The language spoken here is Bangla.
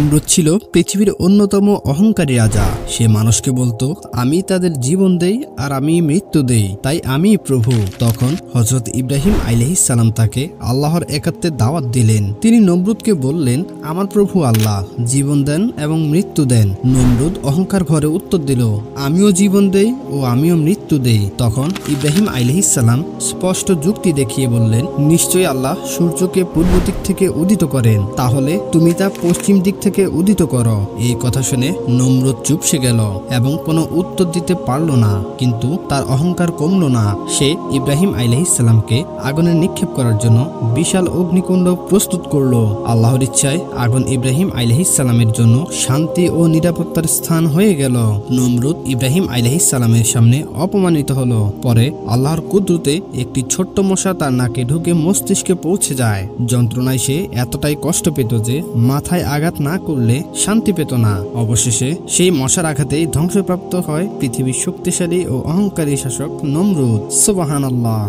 নমরুদ ছিল পৃথিবীর অন্যতম অহংকারী রাজা। সে মানুষকে বলতো, আমি তাদের জীবন দেই আর আমি মৃত্যু দেই, তাই আমি প্রভু। তখন হযরত ইব্রাহিম আলাইহিস সালাম তাকে আল্লাহর একাত্বের দাওয়াত দিলেন। তিনি নমরুদকে বললেন, আমার প্রভু আল্লাহ জীবন দেন এবং মৃত্যু দেন। নমরুদ অহংকার ভরে উত্তর দিল, আমিও জীবন দেই ও আমিও মৃত্যু দেই। তখন ইব্রাহিম আলাইহিস সালাম স্পষ্ট যুক্তি দেখিয়ে বললেন, নিশ্চয়ই আল্লাহ সূর্যকে পূর্ব দিক থেকে উদিত করেন, তাহলে তুমি তা পশ্চিম দিক থেকে উদিত করো। এই কথা শুনে নমরুদ চুপসে গেল এবং কোনো উত্তর দিতে পারল না। কিন্তু তার অহংকার কমল না। সে ইব্রাহিম আলাইহিস সালামকে আগুনে নিক্ষেপ করার জন্য বিশাল অগ্নিকুণ্ড প্রস্তুত করলো। আল্লাহর ইচ্ছায় আগুন ইব্রাহিম আলাইহিস সালামের জন্য শান্তি ও নিরাপত্তার স্থান হয়ে গেল। নমরুদ ইব্রাহিম আলাইহিস সালামের সামনে অপমানিত হলো। পরে আল্লাহর কুদরতে একটি ছোট্ট মশা তার নাকে ঢুকে মস্তিষ্কে পৌঁছে যায়। যন্ত্রণায় সে এতটাই কষ্ট পেত যে মাথায় আঘাত না করলে শান্তি পেত না। অবশেষে সেই মশার আঘাতেই ধ্বংসপ্রাপ্ত হয় পৃথিবীর শক্তিশালী ও অহংকারী শাসক নমরুদ। সুবহানাল্লাহ।